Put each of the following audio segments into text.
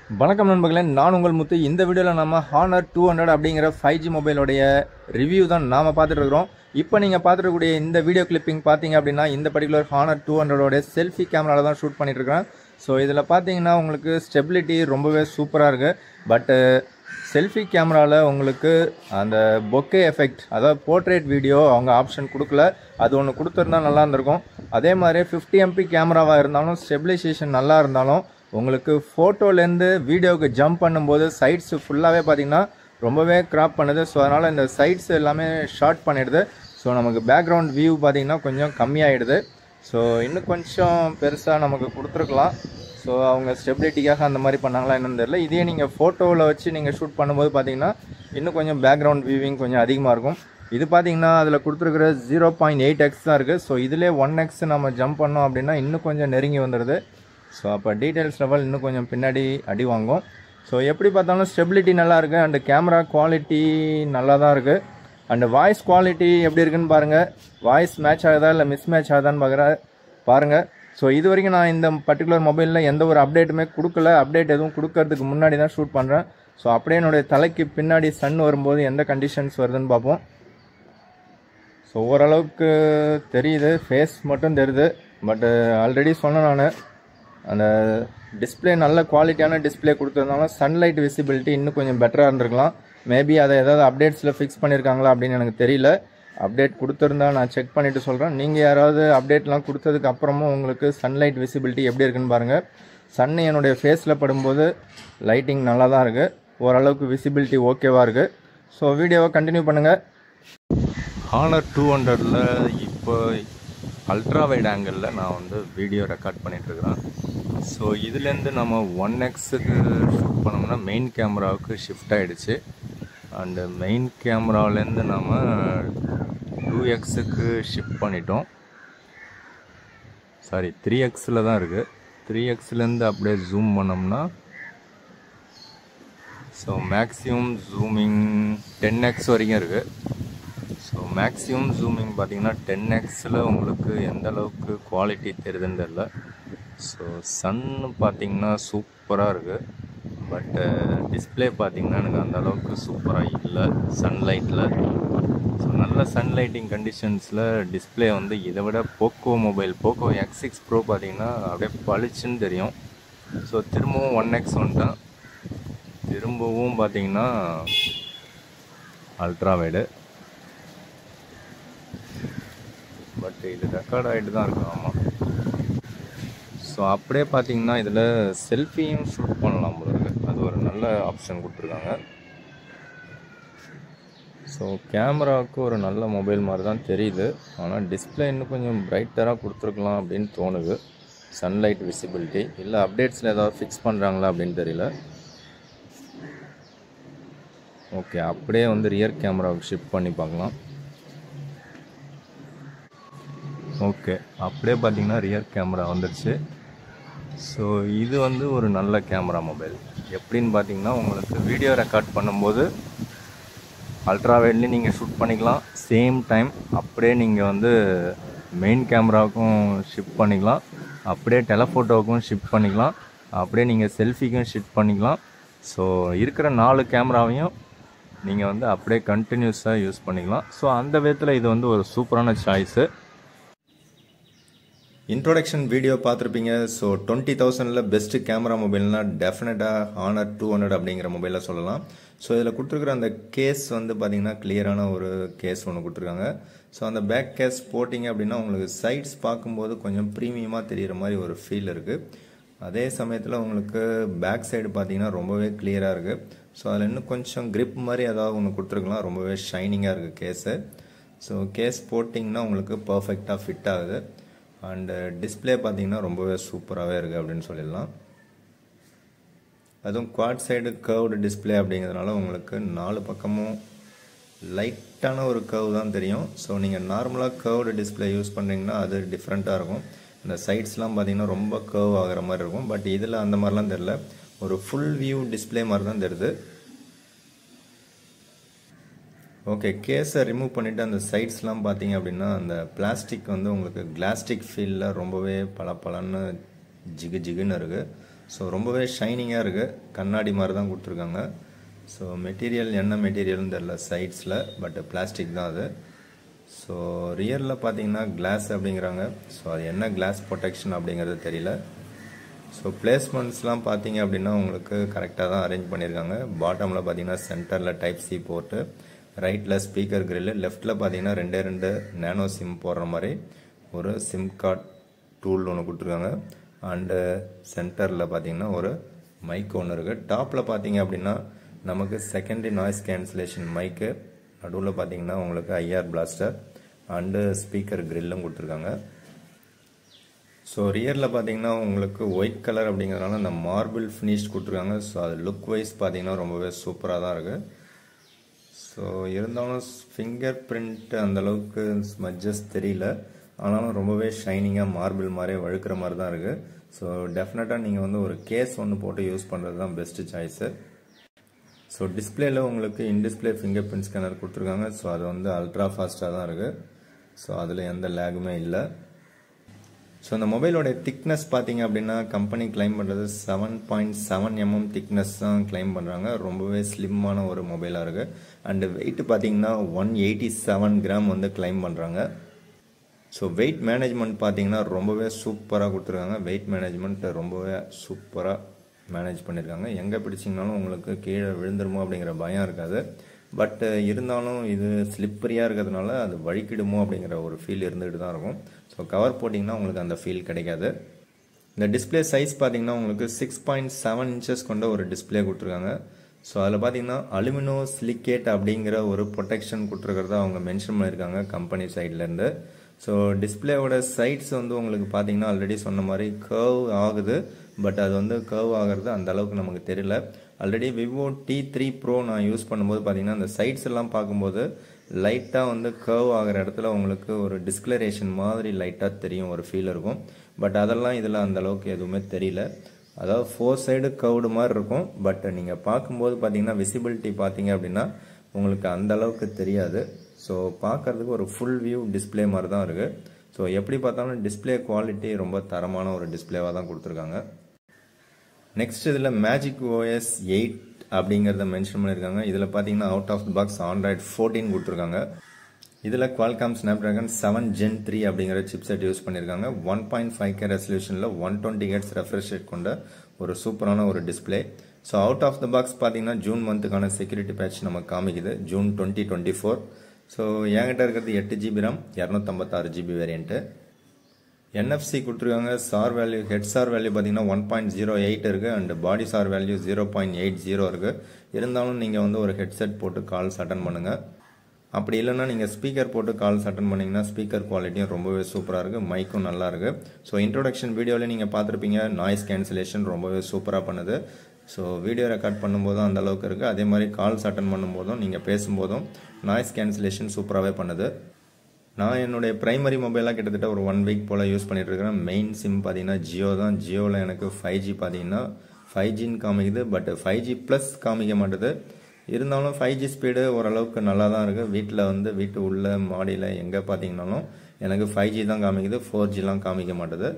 வணக்கம் நண்பர்களே, நான் உங்கள் முத்து. இந்த வீடியோவில் நம்ம ஹானர் 200 அப்படிங்கிற 5G மொபைலோடைய ரிவ்யூ தான் நாம் பார்த்துட்டு இருக்கிறோம். இப்போ நீங்கள் பார்த்துருக்கக்கூடிய இந்த வீடியோ கிளிப்பிங் பார்த்தீங்க அப்படின்னா இந்த பர்டிகுலர் ஹானர் 200 செல்ஃபி கேமராவில் தான் ஷூட் பண்ணிட்டு இருக்கிறேன். ஸோ இதில் பார்த்தீங்கன்னா உங்களுக்கு ஸ்டெபிலிட்டி ரொம்பவே சூப்பராக இருக்குது. பட்டு செல்ஃபி கேமராவில் உங்களுக்கு அந்த பொக்கே எஃபெக்ட், அதாவது போர்ட்ரேட் வீடியோ அவங்க ஆப்ஷன் கொடுக்கல. அது ஒன்று கொடுத்துருந்தா நல்லா இருந்திருக்கும். அதே மாதிரி 50 MP கேமராவாக இருந்தாலும் ஸ்டெபிலைசேஷன் நல்லா இருந்தாலும் உங்களுக்கு ஃபோட்டோலேருந்து வீடியோவுக்கு ஜம்ப் பண்ணும்போது சைட்ஸ் ஃபுல்லாகவே பார்த்திங்கன்னா ரொம்பவே க்ராப் பண்ணுது. ஸோ அதனால் இந்த சைட்ஸ் எல்லாமே ஷார்ட் பண்ணிடுது. ஸோ நமக்கு பேக்ரவுண்ட் வியூ பார்த்திங்கன்னா கொஞ்சம் கம்மியாகிடுது. ஸோ இன்னும் கொஞ்சம் பெருசாக நமக்கு கொடுத்துருக்கலாம். ஸோ அவங்க ஸ்டெபிலிட்டிக்காக அந்த மாதிரி பண்ணாங்களா என்னன்னு தெரியல. இதே நீங்கள் ஃபோட்டோவில் வச்சு நீங்கள் ஷூட் பண்ணும்போது பார்த்திங்கன்னா இன்னும் கொஞ்சம் பேக்ரவுண்ட் வியூவிங் கொஞ்சம் அதிகமாக இருக்கும். இது பார்த்திங்கன்னா அதில் கொடுத்துருக்குற 0.8x தான் இருக்குது. ஸோ இதிலே 1x நம்ம ஜம்ப் பண்ணோம் அப்படின்னா இன்னும் கொஞ்சம் நெருங்கி வந்துடுது. ஸோ அப்போ டீட்டெயில்ஸ் லெவல் இன்னும் கொஞ்சம் பின்னாடி அடி வாங்கும். ஸோ எப்படி பார்த்தாலும் ஸ்டெபிலிட்டி நல்லா இருக்குது. அண்டு கேமரா குவாலிட்டி நல்லா தான் இருக்குது. அண்டு வாய்ஸ் குவாலிட்டி எப்படி இருக்குன்னு பாருங்கள். வாய்ஸ் மேட்ச் ஆகுதா இல்லை மிஸ் மேட்ச் ஆகுதான்னு பாருங்கள். ஸோ இது வரைக்கும் நான் இந்த பர்டிகுலர் மொபைலில் எந்த ஒரு அப்டேட்டுமே கொடுக்கல. அப்டேட் எதுவும் கொடுக்கறதுக்கு முன்னாடி தான் ஷூட் பண்ணுறேன். ஸோ அப்படியே என்னுடைய தலைக்கு பின்னாடி சன் வரும்போது எந்த கண்டிஷன்ஸ் வருதுன்னு பார்ப்போம். ஸோ ஓரளவுக்கு தெரியுது, ஃபேஸ் மட்டும் தெரியுது. பட்டு ஆல்ரெடி சொன்னேன் நான், அந்த டிஸ்பிளே நல்ல குவாலிட்டியான டிஸ்பிளே கொடுத்துருந்தாலும் சன்லைட் விசிபிலிட்டி இன்னும் கொஞ்சம் பெட்டராக இருந்திருக்கலாம். மேபி அதை ஏதாவது அப்டேட்ஸில் ஃபிக்ஸ் பண்ணியிருக்காங்களா அப்படின்னு எனக்கு தெரியல. அப்டேட் கொடுத்துருந்தா நான் செக் பண்ணிவிட்டு சொல்கிறேன். நீங்கள் யாராவது அப்டேட்லாம் கொடுத்ததுக்கு அப்புறமும் உங்களுக்கு சன்லைட் விசிபிலிட்டி எப்படி இருக்குன்னு பாருங்கள். சன் என்னுடைய ஃபேஸில் படும்போது லைட்டிங் நல்லா தான் இருக்குது. ஓரளவுக்கு விசிபிலிட்டி ஓகேவாக இருக்குது. ஸோ வீடியோவை கண்டினியூ பண்ணுங்கள். ஹானர் 200ல் இப்போ அல்ட்ரா வைட் ஆங்கிளில் நான் வந்து வீடியோ ரெக்கார்ட் பண்ணிகிட்ருக்கிறேன். ஸோ இதுலேருந்து நம்ம 1xக்கு ஷூட் பண்ணோம்னா மெயின் கேமராவுக்கு ஷிஃப்ட் ஆகிடுச்சு. அண்டு மெயின் கேமராவிலேருந்து நம்ம 2xக்கு ஷிஃப்ட் பண்ணிட்டோம். சாரி, 3xயில் தான் இருக்குது. 3xலேருந்து அப்படியே ஜூம் பண்ணோம்னா ஸோ மேக்ஸிமம் ஜூமிங் 10x வரைக்கும் இருக்குது. ஸோ மேக்ஸிமம் ஜூமிங் பார்த்திங்கன்னா 10xயில் உங்களுக்கு எந்த அளவுக்கு குவாலிட்டி தெரியுதுன்னு தெரியல. ஸோ சன்னு பார்த்திங்கன்னா சூப்பராக இருக்குது. பட்டு டிஸ்பிளே பார்த்திங்கன்னா எனக்கு அந்த அளவுக்கு சூப்பராக இல்லை சன்லைட்டில். ஸோ நல்ல சன்லைட்டிங் கண்டிஷன்ஸில் டிஸ்பிளே வந்து இதை விட போக்கோ X6 Pro பார்த்திங்கன்னா அப்படியே பளிச்சுன்னு தெரியும். ஸோ திரும்பவும் 1x வந்துட்டேன். திரும்பவும் பார்த்திங்கன்னா அல்ட்ரா வைடு. பட் இது ரெக்கார்ட் ஆகிட்டு தான் இருக்கும். ஆமாம். ஸோ அப்படியே பார்த்தீங்கன்னா இதில் செல்ஃபியும் ஷூட் பண்ணலாம் போல இருக்குது. அது ஒரு நல்ல ஆப்ஷன் கொடுத்துருக்காங்க. ஸோ கேமராவுக்கு ஒரு நல்ல மொபைல் மாதிரி தான் தெரியுது. ஆனால் டிஸ்பிளே இன்னும் கொஞ்சம் பிரைட்டராக கொடுத்துருக்கலாம் அப்படின்னு தோணுது. சன்லைட் விசிபிலிட்டி இல்லை அப்டேட்ஸில் ஏதாவது ஃபிக்ஸ் பண்ணுறாங்களா அப்படின்னு தெரியல. ஓகே, அப்படியே வந்து ரியர் கேமராவுக்கு ஷிஃப்ட் பண்ணி பார்க்கலாம். ஓகே, அப்படியே பார்த்தீங்கன்னா ரியர் கேமரா வந்துடுச்சு. ஸோ இது வந்து ஒரு நல்ல கேமரா மொபைல். எப்படின்னு பார்த்தீங்கன்னா உங்களுக்கு வீடியோ ரெக்கார்ட் பண்ணும்போது அல்ட்ரா வைட்லேயும் நீங்கள் ஷூட் பண்ணிக்கலாம். சேம் டைம் அப்படியே நீங்கள் வந்து மெயின் கேமராவுக்கும் ஷிஃப்ட் பண்ணிக்கலாம். அப்படியே டெலஃபோட்டோவுக்கும் ஷிஃப்ட் பண்ணிக்கலாம். அப்படியே நீங்கள் செல்ஃபிக்கும் ஷிஃப்ட் பண்ணிக்கலாம். ஸோ இருக்கிற 4 கேமராவையும் நீங்கள் வந்து அப்படியே கண்டினியூஸாக யூஸ் பண்ணிக்கலாம். ஸோ அந்த விதத்தில் இது வந்து ஒரு சூப்பரான சாய்ஸு. இன்ட்ரோடக்ஷன் வீடியோ பார்த்துருப்பீங்க. ஸோ 20,000ல் பெஸ்ட்டு கேமரா மொபைல்னால் டெஃபினட்டாக ஹானர் 200 அப்படிங்கிற மொபைலில் சொல்லலாம். ஸோ இதில் கொடுத்துருக்குற அந்த கேஸ் வந்து பார்த்திங்கன்னா கிளியரான ஒரு கேஸ் ஒன்று கொடுத்துருக்காங்க. ஸோ அந்த பேக் கேஸ் போட்டிங்க அப்படின்னா உங்களுக்கு சைட்ஸ் பார்க்கும்போது கொஞ்சம் ப்ரீமியமாக தெரிகிற மாதிரி ஒரு ஃபீல் இருக்குது. அதே சமயத்தில் உங்களுக்கு பேக் சைடு பார்த்திங்கன்னா ரொம்பவே கிளியராக இருக்குது. ஸோ அதில் இன்னும் கொஞ்சம் கிரிப் மாதிரி ஏதாவது ஒன்று கொடுத்துருக்கலாம். ரொம்பவே ஷைனிங்காக இருக்குது கேஸு. ஸோ கேஸ் போட்டிங்கன்னா உங்களுக்கு பர்ஃபெக்டாக ஃபிட் ஆகுது. அண்டு டிஸ்பிளே பார்த்திங்கன்னா ரொம்பவே சூப்பராகவே இருக்குது அப்படின்னு சொல்லிடலாம். அதுவும் குவாட் சைடு கர்வ்டு டிஸ்பிளே அப்படிங்கிறதுனால உங்களுக்கு 4 பக்கமும் லைட்டான ஒரு கர்வ் தான் தெரியும். ஸோ நீங்கள் நார்மலாக கர்வ்டு டிஸ்பிளே யூஸ் பண்ணுறீங்கன்னா அது டிஃப்ரெண்ட்டாக இருக்கும். இந்த சைட்ஸ்லாம் பார்த்திங்கன்னா ரொம்ப கர்வ் ஆகிற மாதிரி இருக்கும். பட் இதில் அந்த மாதிரிலாம் தெரில. ஒரு ஃபுல் வியூ டிஸ்பிளே மாதிரி தான் தெரியுது. ஓகே, கேஸை ரிமூவ் பண்ணிவிட்டு அந்த சைட்ஸ்லாம் பார்த்தீங்க அப்படின்னா அந்த பிளாஸ்டிக் வந்து உங்களுக்கு கிளாஸ்டிக் ஃபீலில் ரொம்பவே பளபளன்னு ஜிகுன்னு இருக்குது. ஸோ ரொம்பவே ஷைனிங்காக இருக்குது, கண்ணாடி மாதிரி தான் கொடுத்துருக்காங்க. ஸோ மெட்டீரியல் என்ன மெட்டீரியல்னு தெரில சைட்ஸில், பட் பிளாஸ்டிக் தான் அது. ஸோ ரியரில் பார்த்தீங்கன்னா கிளாஸ் அப்படிங்கிறாங்க. ஸோ அது என்ன கிளாஸ் ப்ரொடெக்ஷன் அப்படிங்கிறது தெரியல. ஸோ பிளேஸ்மெண்ட்ஸ்லாம் பார்த்தீங்க அப்படின்னா உங்களுக்கு கரெக்டாக தான் அரேஞ்ச் பண்ணியிருக்காங்க. பாட்டமில் பார்த்தீங்கன்னா சென்டரில் டைப் சி போர்ட்டு, ரைட்டில் ஸ்பீக்கர் கிரில்லு, லெஃப்ட்டில் பார்த்தீங்கன்னா ரெண்டு நேனோ சிம் போடுற மாதிரி ஒரு சிம் கார்டு டூல் ஒன்று கொடுத்துருக்காங்க. அண்டு சென்டரில் பார்த்தீங்கன்னா ஒரு மைக் ஒன்று இருக்குது. டாப்பில் பார்த்தீங்க அப்படின்னா நமக்கு செகண்டரி நாய்ஸ் கேன்சலேஷன் மைக்கு, நடுவில் பார்த்தீங்கன்னா உங்களுக்கு ஐஆர் பிளாஸ்டர் அண்டு ஸ்பீக்கர் கிரில்லும் கொடுத்துருக்காங்க. ஸோ ரியரில் பார்த்தீங்கன்னா உங்களுக்கு ஒயிட் கலர் அப்படிங்கிறதுனால அந்த மார்பிள் ஃபினிஷ் கொடுத்துருக்காங்க. ஸோ அது லுக் வைஸ் பார்த்தீங்கன்னா ரொம்பவே சூப்பராக தான் இருக்குது. ஸோ இருந்தாலும் ஃபிங்கர் பிரிண்ட் அந்தளவுக்கு ஸ்மஜஸ் தெரியல, ஆனாலும் ரொம்பவே ஷைனிங்காக மார்பிள் மாதிரி வழுக்கிற மாதிரி தான் இருக்குது. ஸோ டெஃபினட்டாக நீங்கள் வந்து ஒரு கேஸ் ஒன்று போட்டு யூஸ் பண்ணுறது தான் பெஸ்ட்டு சாய்ஸு. ஸோ டிஸ்பிளேல உங்களுக்கு இன்டிஸ்பிளே ஃபிங்கர் பிரிண்ட் ஸ்கேனர் கொடுத்துருக்காங்க. ஸோ அது வந்து அல்ட்ரா ஃபாஸ்ட்டாக தான் இருக்குது. ஸோ அதில் எந்த லேகுமே இல்லை. ஸோ இந்த மொபைலோட திக்னஸ் பார்த்தீங்க அப்படின்னா கம்பெனி கிளைம் பண்ணுறது 7.7 mm திக்னஸ் தான் கிளைம் பண்ணுறாங்க. ரொம்பவே ஸ்லிம்மான ஒரு மொபைலாக இருக்குது. அண்டு வெயிட் பார்த்தீங்கன்னா 187 கிராம் வந்து கிளைம் பண்ணுறாங்க. ஸோ வெயிட் மேனேஜ்மெண்ட் பார்த்தீங்கன்னா ரொம்பவே சூப்பராக கொடுத்துருக்காங்க. வெயிட் மேனேஜ்மெண்ட் ரொம்பவே சூப்பராக மேனேஜ் பண்ணியிருக்காங்க. எங்கே பிடிச்சிங்கனாலும் உங்களுக்கு கீழே விழுந்துருமோ அப்படிங்கிற பயம் இருக்காது. பட் இருந்தாலும் இது ஸ்லிப்பரியாக இருக்கிறதுனால அது வழிக்கிடுமோ அப்படிங்கிற ஒரு ஃபீல் இருந்துகிட்டு தான் இருக்கும். ஸோ கவர் போட்டிங்கன்னா உங்களுக்கு அந்த ஃபீல் கிடைக்காது. இந்த டிஸ்பிளே சைஸ் பார்த்தீங்கன்னா உங்களுக்கு 6.7 இன்ச்சஸ் கொண்ட ஒரு டிஸ்பிளே கொடுத்துருக்காங்க. ஸோ அதில் பார்த்தீங்கன்னா அலுமினோ சிலிக்கேட் அப்படிங்கிற ஒரு ப்ரொடெக்ஷன் கொடுத்துருக்கிறத அவங்க மென்ஷன் பண்ணியிருக்காங்க கம்பெனி சைட்லேருந்து. ஸோ டிஸ்பிளேவோட சைட்ஸ் வந்து உங்களுக்கு பார்த்தீங்கன்னா ஆல்ரெடி சொன்ன மாதிரி கர்வ் ஆகுது, பட் அது வந்து கர்வ் ஆகிறது அந்த அளவுக்கு நமக்கு தெரியல. ஆல்ரெடி விவோ T3 Pro நான் யூஸ் பண்ணும்போது பார்த்தீங்கன்னா அந்த சைட்ஸ் எல்லாம் பார்க்கும்போது லைட்டாக வந்து கர்வ் ஆகிற இடத்துல உங்களுக்கு ஒரு டிஸ்கிளரேஷன் மாதிரி லைட்டாக தெரியும், ஒரு ஃபீல் இருக்கும். பட் அதெல்லாம் இதில் அந்த அளவுக்கு எதுவுமே தெரியல. அதாவது 4 சைடு கர்வ்டு மாதிரி இருக்கும், பட் நீங்கள் பார்க்கும்போது பார்த்தீங்கன்னா விசிபிலிட்டி பார்த்தீங்க அப்படின்னா உங்களுக்கு அந்த அளவுக்கு தெரியாது. ஸோ பார்க்குறதுக்கு ஒரு ஃபுல் வியூ டிஸ்பிளே மாதிரி தான் இருக்குது. ஸோ எப்படி பார்த்தாலும் டிஸ்பிளே குவாலிட்டி ரொம்ப தரமான ஒரு டிஸ்பிளேவாக தான் கொடுத்துருக்காங்க. நெக்ஸ்ட் இதில் மேஜிக் OS 8 அப்படிங்கிறத மென்ஷன் பண்ணியிருக்காங்க. இதில் பார்த்தீங்கன்னா out of the box Android 14 கொடுத்துருக்காங்க. இதில் Qualcomm Snapdragon 7 Gen 3 அப்படிங்கிற சிப்செட் யூஸ் பண்ணியிருக்காங்க. 1.5K ரெசல்யூஷனில் 120 Hz ரெஃப்ரெஷ் ரேட் கொண்ட ஒரு சூப்பரான ஒரு display. So out of the box பார்த்தீங்கன்னா ஜூன் மந்த்துக்கான செக்யூரிட்டி பேட்ச் நமக்கு காமிக்குது, ஜூன் 2024. ஸோ என்கிட்ட இருக்கிறது 8GB RAM 256GB variant. NFC கொடுத்துருக்காங்க. Sir value head sir value பார்த்தீங்கன்னா 1.08 இருக்குது அண்ட் பாடி சார் வேல்யூ 0.80 இருக்குது. இருந்தாலும் நீங்கள் வந்து ஒரு ஹெட்செட் போட்டு கால்ஸ் அட்டன் பண்ணுங்கள். அப்படி இல்லைன்னா நீங்கள் ஸ்பீக்கர் போட்டு கால்ஸ் அட்டன் பண்ணிங்கன்னா ஸ்பீக்கர் குவாலிட்டியும் ரொம்பவே சூப்பராக இருக்குது, மைக்கும் நல்லா இருக்குது. ஸோ இன்ட்ரோடக்ஷன் வீடியோவில் நீங்கள் பார்த்துருப்பீங்க, நாய்ஸ் கேன்சலேஷன் ரொம்பவே சூப்பராக பண்ணுது. ஸோ வீடியோ ரெக்கார்ட் பண்ணும்போதும் அந்த அளவுக்கு இருக்குது, அதே மாதிரி கால்ஸ் அட்டன் பண்ணும்போதும் நீங்கள் பேசும்போதும் நாய்ஸ் கேன்சலேஷன் சூப்பராகவே பண்ணுது. நான் என்னுடைய ப்ரைமரி மொபைலாக கிட்டத்தட்ட ஒரு 1 வீக் போல் யூஸ் பண்ணிட்டு இருக்கிறேன். மெயின் சிம் பார்த்தீங்கன்னா ஜியோ தான். ஜியோவில் எனக்கு 5G பார்த்தீங்கன்னா 5Gன்னு காமிக்குது, பட் 5G+ காமிக்க மாட்டுது. இருந்தாலும் 5G ஸ்பீடு ஓரளவுக்கு நல்லா தான் இருக்குது. வீட்டில் வந்து வீட்டு உள்ள மாடியில் எங்கே பார்த்தீங்கன்னாலும் எனக்கு 5G தான் காமிக்குது, 4Gலாம் காமிக்க மாட்டுது.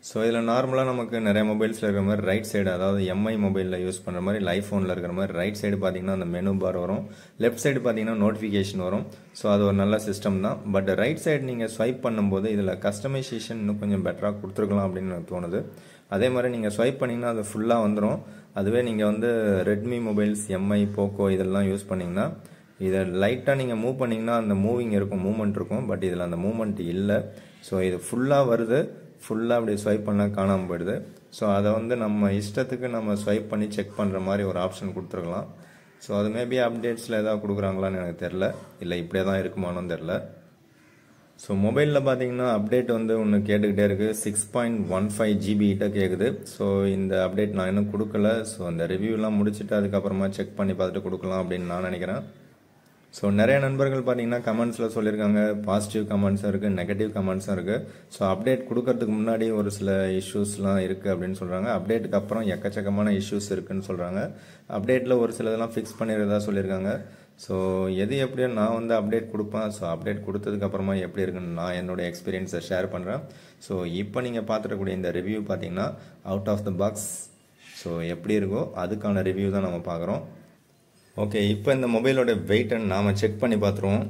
ஸோ இதில் நார்மலாக நமக்கு நிறைய மொபைல்ஸில் இருக்கிற மாதிரி ரைட் சைடு, அதாவது MI மொபைலில் யூஸ் பண்ணுற மாதிரி ஐஃபோனில் இருக்கிற மாதிரி ரைட் சைடு பார்த்தீங்கன்னா அந்த மெனு பார் வரும், லெஃப்ட் சைடு பார்த்தீங்கன்னா நோட்டிஃபிகேஷன் வரும். ஸோ அது ஒரு நல்ல சிஸ்டம் தான். பட் ரைட் சைடு நீங்கள் ஸ்வைப் பண்ணும்போது இதில் கஸ்டமைசேஷன் இன்னும் கொஞ்சம் பெட்டராக கொடுத்துருக்கலாம் அப்படின்னு எனக்கு தோணுது. அதே மாதிரி நீங்கள் ஸ்வைப் பண்ணிங்கன்னா அது ஃபுல்லாக வந்துடும். அதுவே நீங்கள் வந்து ரெட்மி மொபைல்ஸ் MI போக்கோ இதெல்லாம் யூஸ் பண்ணிங்கன்னா இதை லைட்டாக நீங்கள் மூவ் பண்ணிங்கன்னா அந்த மூவிங் இருக்கும், மூவ்மெண்ட் இருக்கும். பட் இதில் அந்த மூவ்மெண்ட் இல்லை. ஸோ இது ஃபுல்லாக வருது, ஃபுல்லாக அப்படி ஸ்வைப் பண்ணால் காணாமல் போயிடுது. ஸோ அதை வந்து நம்ம இஷ்டத்துக்கு நம்ம ஸ்வைப் பண்ணி செக் பண்ணுற மாதிரி ஒரு ஆப்ஷன் கொடுத்துருக்கலாம். ஸோ அது மேபி அப்டேட்ஸில் எதாவது கொடுக்குறாங்களான்னு எனக்கு தெரில, இல்லை இப்படியே தான் இருக்குமானு தெரில. ஸோ மொபைலில் பார்த்தீங்கன்னா அப்டேட் வந்து ஒன்று கேட்டுக்கிட்டே இருக்குது, 6.15 GB கிட்ட கேட்குது. ஸோ இந்த அப்டேட் நான் இன்னும் கொடுக்கல. ஸோ அந்த ரிவ்யூலாம் முடிச்சுட்டு அதுக்கப்புறமா செக் பண்ணி பார்த்துட்டு கொடுக்கலாம் அப்படின்னு நான் நினைக்கிறேன். ஸோ நிறைய நண்பர்கள் பார்த்தீங்கன்னா கமெண்ட்ஸில் சொல்லியிருக்காங்க, பாசிட்டிவ் கமெண்ட்ஸும் இருக்குது, நெகட்டிவ் கமெண்ட்ஸும் இருக்குது. ஸோ அப்டேட் கொடுக்கறதுக்கு முன்னாடி ஒரு சில இஷ்யூஸ்லாம் இருக்குது அப்படின்னு சொல்கிறாங்க. அப்டேட்டுக்கு அப்புறம் எக்கச்சக்கமான இஷ்யூஸ் இருக்குதுன்னு சொல்கிறாங்க. அப்டேட்டில் ஒரு சிலதெல்லாம் ஃபிக்ஸ் பண்ணிடுறதா சொல்லியிருக்காங்க. ஸோ எது எப்படியோ நான் வந்து அப்டேட் கொடுப்பேன். ஸோ அப்டேட் கொடுத்ததுக்கப்புறமா எப்படி இருக்குன்னு நான் என்னோட எக்ஸ்பீரியன்ஸை ஷேர் பண்ணுறேன். ஸோ இப்போ நீங்கள் பார்த்துடக்கூடிய இந்த ரிவ்யூ பார்த்தீங்கன்னா out of the box so எப்படி இருக்கோ அதுக்கான ரிவ்யூ தான் நம்ம பார்க்குறோம். ஓகே, இப்போ இந்த மொபைலோட வெயிட்டை நாம் செக் பண்ணி பார்த்துருவோம்.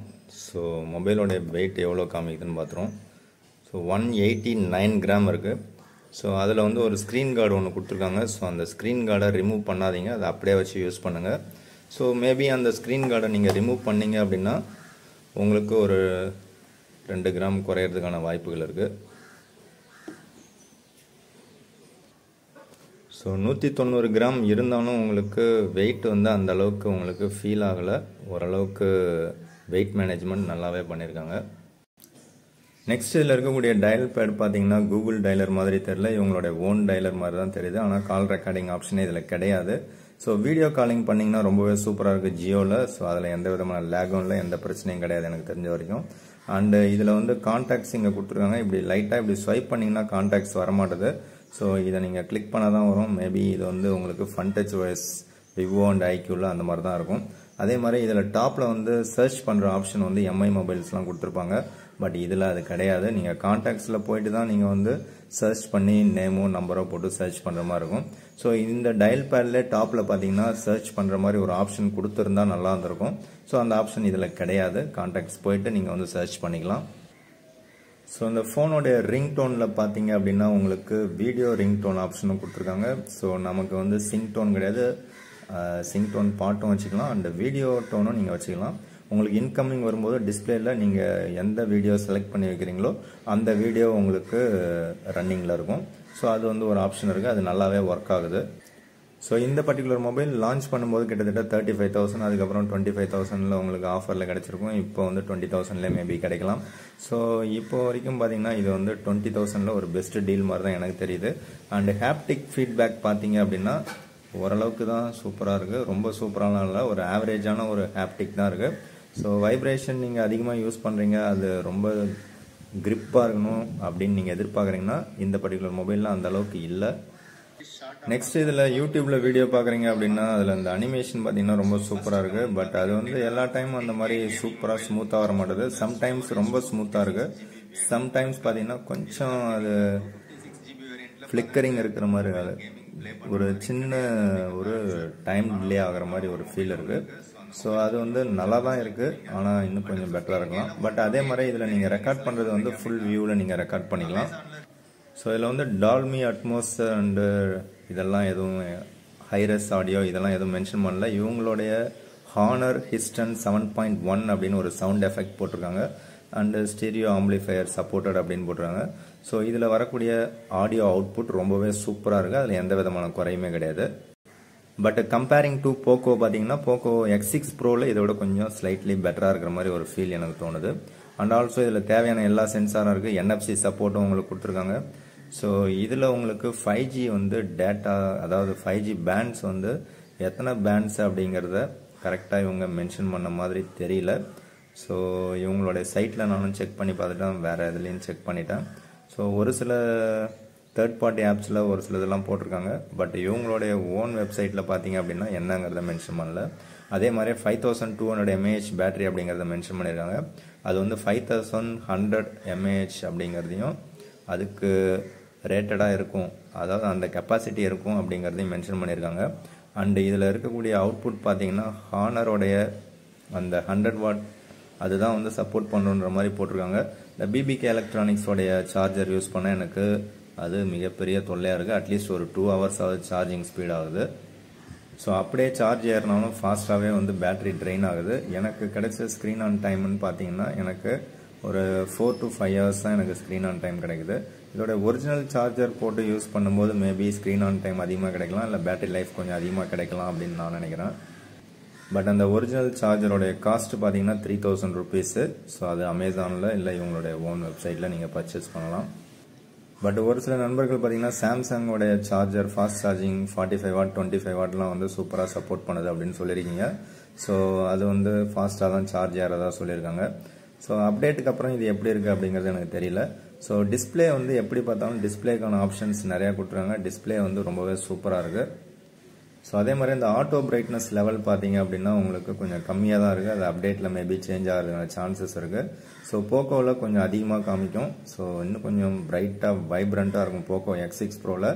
ஸோ மொபைலோட வெயிட் எவ்வளோ காமிக்குதுன்னு பார்த்துருவோம். ஸோ 189 கிராம் இருக்குது. ஸோ அதில் வந்து ஒரு ஸ்க்ரீன் கார்டு ஒன்று கொடுத்துருக்காங்க. ஸோ அந்த ஸ்க்ரீன் கார்டை ரிமூவ் பண்ணாதீங்க, அதை அப்படியே வச்சு யூஸ் பண்ணுங்கள். ஸோ மேபி அந்த ஸ்க்ரீன் கார்டை நீங்கள் ரிமூவ் பண்ணீங்க அப்படின்னா உங்களுக்கு ஒரு 2 கிராம் குறையிறதுக்கான வாய்ப்புகள் இருக்குது. ஸோ 190 கிராம் இருந்தாலும் உங்களுக்கு வெயிட் வந்து அந்த அளவுக்கு உங்களுக்கு ஃபீல் ஆகலை. ஓரளவுக்கு வெயிட் மேனேஜ்மெண்ட் நல்லாவே பண்ணியிருக்காங்க. நெக்ஸ்ட் இதில் இருக்கக்கூடிய டயல் பேட் பார்த்தீங்கன்னா கூகுள் டயலர் மாதிரி தெரியல, இவங்களோட ஓன் டயலர் மாதிரி தான் தெரியுது. ஆனால் கால் ரெக்கார்டிங் ஆப்ஷனே இதில் கிடையாது. ஸோ வீடியோ காலிங் பண்ணிங்கன்னா ரொம்பவே சூப்பராக இருக்குது ஜியோவில். ஸோ அதில் எந்த விதமான லேகும் இல்லை, எந்த பிரச்சனையும் கிடையாது எனக்கு தெரிஞ்ச வரைக்கும். அண்டு இதில் வந்து கான்டாக்ட்ஸ் இங்கே கொடுத்துருக்காங்க. இப்படி லைட்டாக இப்படி ஸ்வைப் பண்ணிங்கன்னா கான்டாக்ட்ஸ் வரமாட்டுது. ஸோ இதை நீங்கள் கிளிக் பண்ண தான் வரும். மேபி இது வந்து உங்களுக்கு fun touch OS, Vivo and ஐக்யூவில் அந்த மாதிரி தான் இருக்கும். அதே மாதிரி இதில் டாப்பில் வந்து சர்ச் பண்ணுற ஆப்ஷன் வந்து MI மொபைல்ஸ்லாம் கொடுத்துருப்பாங்க. பட் இதில் அது கிடையாது. நீங்கள் கான்டாக்ட்ஸில் போயிட்டு தான் நீங்கள் வந்து சர்ச் பண்ணி நேமோ நம்பரோ போட்டு சர்ச் பண்ணுற மாதிரி இருக்கும். ஸோ இந்த டயல் பேட்ல டாப்பில் பார்த்தீங்கன்னா சர்ச் பண்ணுற மாதிரி ஒரு ஆப்ஷன் கொடுத்துருந்தா நல்லா இருந்திருக்கும். ஸோ அந்த ஆப்ஷன் இதில் கிடையாது. கான்டாக்ட்ஸ் போயிட்டு நீங்கள் வந்து சர்ச் பண்ணிக்கலாம். ஸோ இந்த ஃபோனோடைய ரிங் டோனில் பார்த்தீங்க அப்படின்னா உங்களுக்கு வீடியோ ரிங் டோன் ஆப்ஷனும் கொடுத்துருக்காங்க. ஸோ நமக்கு வந்து சிங் டோன் கிடையாது, சிங் டோன் பாட்டும் வச்சுக்கலாம், அண்ட் வீடியோ டோனும் நீங்கள் வச்சுக்கலாம். உங்களுக்கு இன்கமிங் வரும்போது டிஸ்பிளேல நீங்கள் எந்த வீடியோ செலக்ட் பண்ணி வைக்கிறீங்களோ அந்த வீடியோ உங்களுக்கு ரன்னிங்கில் இருக்கும். ஸோ அது வந்து ஒரு ஆப்ஷன் இருக்குது, அது நல்லாவே ஒர்க் ஆகுது. ஸோ இந்த பர்டிகுலர் மொபைல் லான்ச் பண்ணும்போது கிட்டத்தட்ட 35,000, அதுக்கப்புறம் 25,000 உங்களுக்கு ஆஃபரில் கிடச்சிருக்கும். இப்போ வந்து 20,000 மேபி கிடைக்கலாம். ஸோ இப்போ வரைக்கும் பார்த்தீங்கன்னா இது வந்து 20,000 ஒரு பெஸ்ட் டீல் மாதிரி தான் எனக்கு தெரியுது. அண்ட் ஹாப்டிக் ஃபீட்பேக் பார்த்தீங்க அப்படின்னா ஓரளவுக்கு தான் சூப்பராக இருக்குது. ரொம்ப சூப்பரான இல்லை, ஒரு ஆவரேஜான ஒரு ஹாப்டிக் தான் இருக்குது. ஸோ வைப்ரேஷன் நீங்கள் அதிகமாக யூஸ் பண்ணுறீங்க, அது ரொம்ப கிரிப்பாக இருக்கணும் அப்படின்னு நீங்கள் எதிர்பார்க்குறீங்கன்னா இந்த பர்டிகுலர் மொபைலில் அந்த அளவுக்கு இல்லை. நெக்ஸ்ட் இதில் யூடியூப்பில் வீடியோ பார்க்குறீங்க அப்படின்னா அதில் அந்த அனிமேஷன் பார்த்தீங்கன்னா ரொம்ப சூப்பராக இருக்குது. பட் அது வந்து எல்லா டைமும் அந்த மாதிரி சூப்பராக ஸ்மூத்தாக வர மாட்டேது. சம்டைம்ஸ் ரொம்ப ஸ்மூத்தாக இருக்குது, சம்டைம்ஸ் பார்த்தீங்கன்னா கொஞ்சம் அது ஃப்ளிக்கரிங் இருக்கிற மாதிரி, அது ஒரு சின்ன ஒரு டைம் டிலே ஆகிற மாதிரி ஒரு ஃபீல் இருக்குது. ஸோ அது வந்து நல்லா தான் இருக்குது, ஆனால் இன்னும் கொஞ்சம் பெட்டராக இருக்கலாம். பட் அதே மாதிரி இதில் நீங்கள் ரெக்கார்ட் பண்ணுறது வந்து ஃபுல் வியூவில் நீங்கள் ரெக்கார்ட் பண்ணிக்கலாம். ஸோ இதில் வந்து டால்மி அட்மோஸ் அண்டு இதெல்லாம் எதுவும் ஹைரஸ் ஆடியோ இதெல்லாம் எதுவும் மென்ஷன் பண்ணல. இவங்களுடைய ஹானர் ஹிஸ்டன் 7.1 அப்படின்னு ஒரு சவுண்ட் எஃபெக்ட் போட்டிருக்காங்க. அண்டு ஸ்டீரியோ ஆம்பிளிஃபையர் சப்போர்ட்டட் அப்படின்னு போட்டிருக்காங்க. ஸோ இதில் வரக்கூடிய ஆடியோ அவுட்புட் ரொம்பவே சூப்பராக இருக்குது, அதில் எந்த விதமான குறையுமே கிடையாது. பட் கம்பேரிங் டு போக்கோ பார்த்தீங்கன்னா போக்கோ X6 ப்ரோவில் இதோட கொஞ்சம் ஸ்லைட்லி பெட்டராக இருக்கிற மாதிரி ஒரு ஃபீல் எனக்கு தோணுது. அண்ட் ஆல்சோ இதில் தேவையான எல்லா சென்சாரும் இருக்குது, NFC சப்போர்ட்டும் உங்களுக்கு கொடுத்துருக்காங்க. ஸோ இதில் உங்களுக்கு 5G வந்து டேட்டா, அதாவது 5G பேண்ட்ஸ் வந்து எத்தனை பேண்ட்ஸ் அப்படிங்கிறத கரெக்டாக இவங்க மென்ஷன் பண்ண மாதிரி தெரியல. ஸோ இவங்களுடைய சைட்டில் நானும் செக் பண்ணி பார்த்துட்டேன், வேறு எதுலேயும் செக் பண்ணிட்டேன். ஸோ ஒரு சில தேர்ட் பார்ட்டி ஆப்ஸில் ஒரு சில இதெல்லாம் போட்டிருக்காங்க. பட் இவங்களுடைய ஓன் வெப்சைட்டில் பார்த்தீங்க அப்படின்னா என்னங்கிறத மென்ஷன் பண்ணல. அதே மாதிரி 5200 mAh பேட்டரி அப்படிங்கிறத மென்ஷன் பண்ணியிருக்காங்க. அது வந்து 5100 mAh அப்படிங்கிறதையும் அதுக்கு ரேட்டடாக இருக்கும், அதாவது அந்த கெப்பாசிட்டி இருக்கும் அப்படிங்கிறதையும் மென்ஷன் பண்ணியிருக்காங்க. அண்டு இதில் இருக்கக்கூடிய அவுட்புட் பார்த்தீங்கன்னா ஹானரோடைய அந்த 100 வாட் அதுதான் வந்து சப்போர்ட் பண்ணுன்ற மாதிரி போட்டிருக்காங்க. இந்த BBK எலக்ட்ரானிக்ஸோடைய சார்ஜர் யூஸ் பண்ண எனக்கு அது மிகப்பெரிய தொல்லையாக இருக்குது. அட்லீஸ்ட் ஒரு 2 hours ஆகுது சார்ஜிங் ஸ்பீட் ஆகுது. ஸோ அப்படியே சார்ஜ் ஏறினாலும் ஃபாஸ்ட்டாகவே வந்து பேட்டரி ட்ரெயின் ஆகுது. எனக்கு கிடைச்ச ஸ்க்ரீன் ஆன் டைம்னு பார்த்தீங்கன்னா எனக்கு ஒரு 4 to 5 hours தான் எனக்கு ஸ்க்ரீன் ஆன் டைம் கிடைக்குது. இதோட ஒரிஜினல் சார்ஜர் போட்டு யூஸ் பண்ணும்போது மேபி ஸ்க்ரீன் ஆன் டைம் அதிகமாக கிடைக்கலாம், இல்லை பேட்டரி லைஃப் கொஞ்சம் அதிகமாக கிடைக்கலாம் அப்படின்னு நான் நினைக்கிறேன். பட் அந்த ஒரிஜினல் சார்ஜரோடைய காஸ்ட் பார்த்தீங்கன்னா 3000 rupees. ஸோ அது அமேசானில் இல்லை இவங்களுடைய ஓன் வெப்சைட்டில் நீங்கள் பர்ச்சேஸ் பண்ணலாம். பட் ஒரு சில நண்பர்கள் பார்த்தீங்கன்னா சாம்சங்கோடைய சார்ஜர் ஃபாஸ்ட் சார்ஜிங் 45 வாட் 25 வாட்லாம் வந்து சூப்பராக சப்போர்ட் பண்ணுது அப்படின்னு சொல்லியிருக்கீங்க. ஸோ அது வந்து ஃபாஸ்ட்டாக தான் சார்ஜ் ஆகிறதா சொல்லியிருக்காங்க. ஸோ அப்டேட்டுக்கு அப்புறம் இது எப்படி இருக்குது அப்படிங்கிறது எனக்கு தெரியல. ஸோ டிஸ்பிளே வந்து எப்படி பார்த்தாலும் டிஸ்பிளேக்கான ஆப்ஷன்ஸ் நிறையா கொடுத்துருக்காங்க. டிஸ்பிளே வந்து ரொம்பவே சூப்பராக இருக்குது. ஸோ அதே மாதிரி இந்த ஆட்டோ பிரைட்னஸ் லெவல் பார்த்தீங்க அப்படின்னா உங்களுக்கு கொஞ்சம் கம்மியாக தான் இருக்குது. அது அப்டேட்டில் மேபி சேஞ்ச் ஆகிறதுக்கான சான்சஸ் இருக்குது. ஸோ போக்கோவில் கொஞ்சம் அதிகமாக காமிக்கும். ஸோ இன்னும் கொஞ்சம் பிரைட்டாக வைப்ரண்ட்டாக இருக்கும் போக்கோ X6 ப்ரோவில்.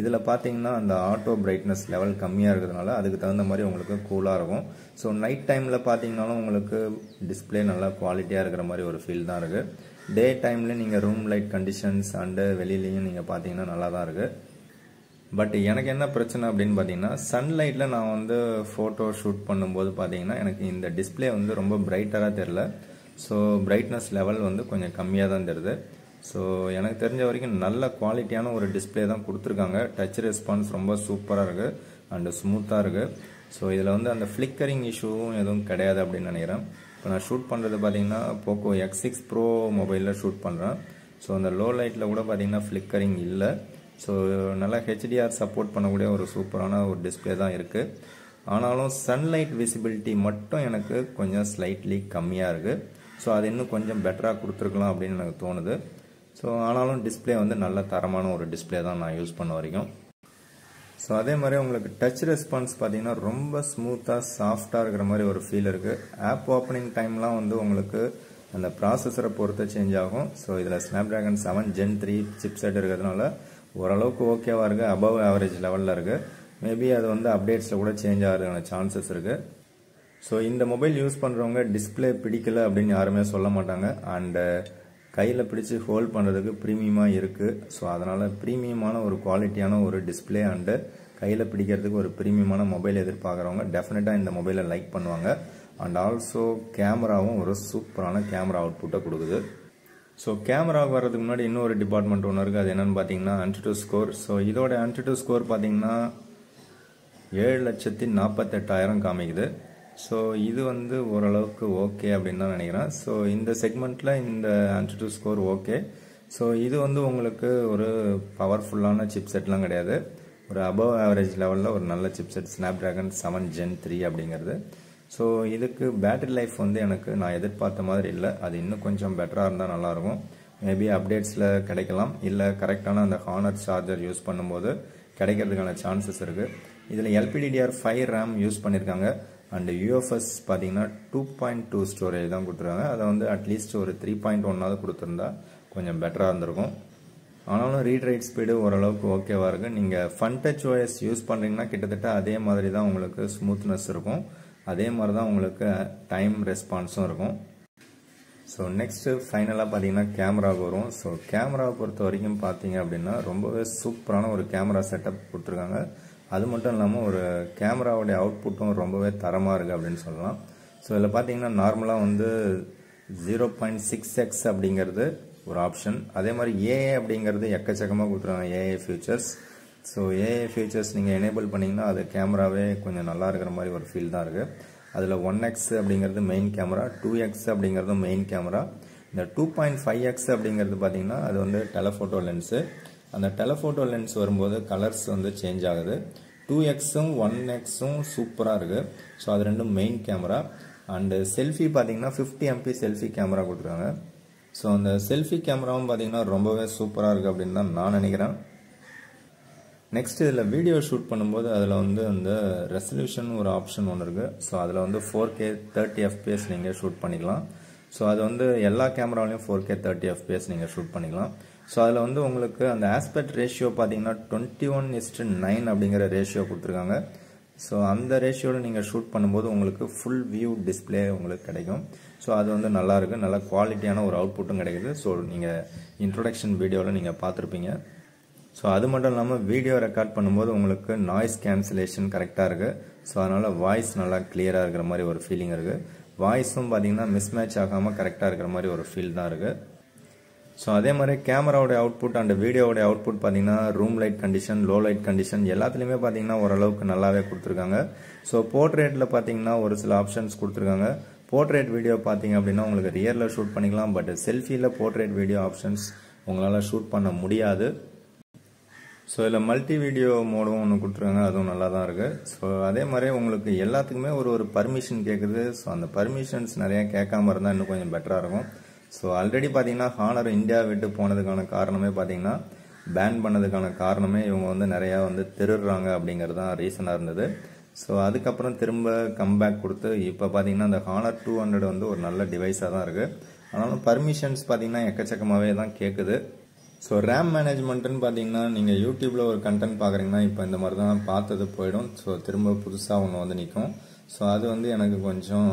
இதில் பார்த்தீங்கன்னா அந்த ஆட்டோ பிரைட்னஸ் லெவல் கம்மியாக இருக்கிறதுனால அதுக்கு தகுந்த மாதிரி உங்களுக்கு கூலாக இருக்கும். ஸோ நைட் டைமில் பார்த்தீங்கன்னாலும் உங்களுக்கு டிஸ்பிளே நல்லா குவாலிட்டியாக இருக்கிற மாதிரி ஒரு ஃபீல் தான் இருக்குது. டே டைமில் நீங்கள் ரூம் லைட் கண்டிஷன்ஸ் அண்டு வெளியிலையும் நீங்கள் பார்த்தீங்கன்னா நல்லா தான் இருக்குது. பட் எனக்கு என்ன பிரச்சனை அப்படின்னு பார்த்தீங்கன்னா சன்லைட்டில் நான் வந்து ஃபோட்டோ ஷூட் பண்ணும்போது பார்த்தீங்கன்னா எனக்கு இந்த டிஸ்பிளே வந்து ரொம்ப பிரைட்டராக தெரில. ஸோ பிரைட்னஸ் லெவல் வந்து கொஞ்சம் கம்மியாக தான் தெரியுது. ஸோ எனக்கு தெரிஞ்ச வரைக்கும் நல்ல குவாலிட்டியான ஒரு டிஸ்பிளே தான் கொடுத்துருக்காங்க. டச் ரெஸ்பான்ஸ் ரொம்ப சூப்பராக இருக்குது அண்டு ஸ்மூத்தாக இருக்குது. ஸோ இதில் வந்து அந்த ஃப்ளிக்கரிங் இஷ்யூவும் எதுவும் கிடையாது அப்படின்னு நினைக்கிறேன். இப்போ நான் ஷூட் பண்ணுறது பார்த்தீங்கன்னா போக்கோ X6 ப்ரோ மொபைலில் ஷூட் பண்ணுறேன். ஸோ அந்த லோ லைட்டில் கூட பார்த்தீங்கன்னா ஃப்ளிக்கரிங் இல்லை. ஸோ நல்லா HDR சப்போர்ட் பண்ணக்கூடிய ஒரு சூப்பரான ஒரு டிஸ்பிளே தான் இருக்குது. ஆனாலும் சன்லைட் விசிபிலிட்டி மட்டும் எனக்கு கொஞ்சம் ஸ்லைட்லி கம்மியாக இருக்குது. ஸோ அது இன்னும் கொஞ்சம் பெட்டராக கொடுத்துருக்கலாம் அப்படின்னு எனக்கு தோணுது. ஸோ ஆனாலும் டிஸ்பிளே வந்து நல்ல தரமான ஒரு டிஸ்பிளே தான் நான் யூஸ் பண்ண வரைக்கும். ஸோ அதே மாதிரி உங்களுக்கு டச் ரெஸ்பான்ஸ் பார்த்தீங்கன்னா ரொம்ப ஸ்மூத்தாக சாஃப்டாக இருக்கிற மாதிரி ஒரு ஃபீல் இருக்குது. ஆப் ஓப்பனிங் டைம்லாம் வந்து உங்களுக்கு அந்த ப்ராசஸரை பொறுத்து சேஞ்ச் ஆகும். ஸோ இதில் ஸ்னாப்டிராகன் 7 Gen 3 சிப்செட் இருக்கிறதுனால ஓரளவுக்கு ஓகேவாக இருக்குது. அபவ் ஆவரேஜ் லெவலில் இருக்குது. மேபி அது வந்து அப்டேட்ஸில் கூட சேஞ்ச் ஆகிறதுக்கான சான்சஸ் இருக்குது. ஸோ இந்த மொபைல் யூஸ் பண்ணுறவங்க டிஸ்பிளே பிடிக்கல அப்படின்னு யாருமே சொல்ல மாட்டாங்க. அண்டு கையில் பிடிச்சி ஹோல்ட் பண்ணுறதுக்கு ப்ரீமியமாக இருக்குது. ஸோ அதனால் ப்ரீமியமான ஒரு குவாலிட்டியான ஒரு டிஸ்பிளே அண்டு கையில் பிடிக்கிறதுக்கு ஒரு ப்ரீமியமான மொபைல் எதிர்பார்க்குறவங்க டெஃபினட்டாக இந்த மொபைலை லைக் பண்ணுவாங்க. அண்ட் ஆல்சோ கேமராவும் ஒரு சூப்பரான கேமரா அவுட்புட்டை கொடுக்குது. ஸோ கேமராவுக்கு வர்றதுக்கு முன்னாடி இன்னொரு டிபார்ட்மெண்ட் ஒன்று இருக்குது. அது என்னென்னு பார்த்தீங்கன்னா AnTuTu ஸ்கோர். ஸோ இதோட AnTuTu ஸ்கோர் பார்த்தீங்கன்னா 7,48,000 காமிக்குது. ஸோ இது வந்து ஓரளவுக்கு ஓகே அப்படின்னு தான் நினைக்கிறேன். ஸோ இந்த செக்மெண்ட்டில் இந்த AnTuTu ஸ்கோர் ஓகே. ஸோ இது வந்து உங்களுக்கு ஒரு பவர்ஃபுல்லான சிப்செட்லாம் கிடையாது. ஒரு அபவ் ஆவரேஜ் லெவலில் ஒரு நல்ல சிப்செட் ஸ்னாப்டிராகன் 7 Gen 3 அப்படிங்கிறது. ஸோ இதுக்கு பேட்டரி லைஃப் வந்து எனக்கு நான் எதிர்பார்த்த மாதிரி இல்லை. அது இன்னும் கொஞ்சம் பெட்டராக இருந்தால் நல்லாயிருக்கும். மேபி அப்டேட்ஸில் கிடைக்கலாம், இல்லை கரெக்டான அந்த ஹானர் சார்ஜர் யூஸ் பண்ணும்போது கிடைக்கிறதுக்கான சான்சஸ் இருக்குது. இதில் LPDDR5 RAM யூஸ் பண்ணியிருக்காங்க. அண்டு UFS பார்த்தீங்கன்னா 2.2 ஸ்டோரேஜ் தான் கொடுத்துருக்காங்க. அதை வந்து அட்லீஸ்ட் ஒரு 3.1 கொடுத்துருந்தா கொஞ்சம் பெட்டராக இருந்திருக்கும். ஆனாலும் ரீட் ரைட் ஸ்பீடு ஓரளவுக்கு ஓகேவாக இருக்குது. நீங்கள் FunTouch OS யூஸ் பண்ணுறீங்கன்னா கிட்டத்தட்ட அதே மாதிரி தான் உங்களுக்கு ஸ்மூத்னஸ் இருக்கும். அதே மாதிரி தான் உங்களுக்கு டைம் ரெஸ்பான்ஸும் இருக்கும். ஸோ நெக்ஸ்ட்டு ஃபைனலாக பார்த்தீங்கன்னா கேமராவுக்கு வரும். ஸோ கேமராவை பொறுத்த வரைக்கும் பார்த்தீங்க அப்படின்னா ரொம்பவே சூப்பரான ஒரு கேமரா செட்டப் கொடுத்துருக்காங்க. அது மட்டும் இல்லாமல் ஒரு கேமராவுடைய அவுட்புட்டும் ரொம்பவே தரமாக இருக்குது அப்படின்னு சொல்லலாம். ஸோ இதில் பார்த்தீங்கன்னா நார்மலாக வந்து 0.6x அப்படிங்கிறது ஒரு ஆப்ஷன். அதே மாதிரி ஏஏ அப்படிங்கிறது எக்கச்சக்கமாக கொடுத்துருக்காங்க. AI features. So AI features நீங்கள் எனேபிள் பண்ணிங்கன்னா அது கேமராவே கொஞ்சம் நல்லா இருக்கிற மாதிரி ஒரு ஃபீல் தான் இருக்குது. அதில் 1x அப்படிங்கிறது மெயின் கேமரா, 2x அப்படிங்கிறது மெயின் கேமரா. இந்த 2.5x அப்படிங்கிறது பார்த்தீங்கன்னா அது வந்து டெலஃபோட்டோ லென்ஸு. அந்த டெலஃபோட்டோ லென்ஸ் வரும்போது கலர்ஸ் வந்து சேஞ்ச் ஆகுது. 2xம் 1xம் சூப்பராக இருக்குது. ஸோ அது ரெண்டும் மெயின் கேமரா. அண்டு செல்ஃபி பார்த்தீங்கன்னா 50 MP செல்ஃபி கேமரா கொடுத்துருக்காங்க. ஸோ அந்த செல்ஃபி கேமராவும் பார்த்தீங்கன்னா ரொம்பவே சூப்பராக இருக்குது அப்படின்னு தான் நான் நினைக்கிறேன். நெக்ஸ்ட் இதில் வீடியோ ஷூட் பண்ணும்போது அதில் வந்து அந்த ரெசல்யூஷன் ஒரு ஆப்ஷன் ஒன்று இருக்குது. ஸோ அதில் வந்து 4K 30 FPS நீங்கள் ஷூட் பண்ணிக்கலாம். ஸோ அது வந்து எல்லா கேமராவிலையும் 4K 30 FPS நீங்கள் ஷூட் பண்ணிக்கலாம். ஸோ அதில் வந்து உங்களுக்கு அந்த ஆஸ்பெக்ட் ரேஷியோ பார்த்தீங்கன்னா 21:9 அப்படிங்கிற ரேஷியோ கொடுத்துருக்காங்க. ஸோ அந்த ரேஷியோவில் நீங்கள் ஷூட் பண்ணும்போது உங்களுக்கு ஃபுல் வியூ டிஸ்பிளே உங்களுக்கு கிடைக்கும். ஸோ அது வந்து நல்லாயிருக்கு, நல்ல குவாலிட்டியான ஒரு அவுட்புட்டும் கிடைக்குது. ஸோ நீங்கள் இன்ட்ரொடக்ஷன் வீடியோவில் நீங்கள் பார்த்துருப்பீங்க. ஸோ அது மட்டும் இல்லாமல் வீடியோ ரெக்கார்ட் பண்ணும்போது உங்களுக்கு நாய்ஸ் கேன்சலேஷன் கரெக்டாக இருக்குது. ஸோ அதனால் வாய்ஸ் நல்லா கிளியராக இருக்கிற மாதிரி ஒரு ஃபீலிங் இருக்குது. வாய்ஸும் பார்த்தீங்கன்னா மிஸ்மேட்ச் ஆகாமல் கரெக்டாக இருக்கிற மாதிரி ஒரு ஃபீல் தான் இருக்குது. ஸோ அதே மாதிரி கேமராவோடைய அவுட்புட் அண்ட் வீடியோவோடைய அவுட்புட் பார்த்தீங்கன்னா room light condition, low light condition எல்லாத்துலேயுமே பார்த்தீங்கன்னா ஓரளவுக்கு நல்லாவே கொடுத்துருக்காங்க. ஸோ போர்ட்ரேட்டில் பார்த்தீங்கன்னா ஒரு சில ஆப்ஷன்ஸ் கொடுத்துருக்காங்க. போர்ட்ரேட் வீடியோ பார்த்தீங்க அப்படின்னா உங்களுக்கு ரியரில் ஷூட் பண்ணிக்கலாம். பட் செல்ஃபியில் போர்ட்ரேட் வீடியோ ஆப்ஷன்ஸ் உங்களால் ஷூட் பண்ண முடியாது. ஸோ இதில் மல்டி வீடியோ மோடும் ஒன்று கொடுத்துருக்காங்க, அதுவும் நல்லா தான் இருக்குது. ஸோ அதே மாதிரி உங்களுக்கு எல்லாத்துக்குமே ஒரு பர்மிஷன் கேட்குது. ஸோ அந்த பர்மிஷன்ஸ் நிறையா கேட்காம இருந்தால் இன்னும் கொஞ்சம் பெட்டராக இருக்கும். ஸோ ஆல்ரெடி பார்த்தீங்கன்னா ஹானர் இந்தியா விட்டு போனதுக்கான காரணமே பார்த்தீங்கன்னா பேன் பண்ணதுக்கான காரணமே இவங்க வந்து நிறையா வந்து திருடுறாங்க அப்படிங்கிறது தான் ரீசனாக இருந்தது. ஸோ அதுக்கப்புறம் திரும்ப கம்பேக் கொடுத்து இப்போ பார்த்தீங்கன்னா அந்த ஹானர் 200 வந்து ஒரு நல்ல டிவைஸாக தான் இருக்குது. ஆனாலும் பர்மிஷன்ஸ் பார்த்தீங்கன்னா எக்கச்சக்கமாகவே தான் கேட்குது. ஸோ ரேம் மேனேஜ்மெண்ட்டுன்னு பார்த்தீங்கன்னா நீங்கள் யூடியூப்பில் ஒரு கண்டென்ட் பார்க்குறீங்கன்னா இப்போ இந்த மாதிரி தான் பார்த்தது போயிடும். ஸோ திரும்ப புதுசாக ஒன்று வந்து நிற்கும். ஸோ அது வந்து எனக்கு கொஞ்சம்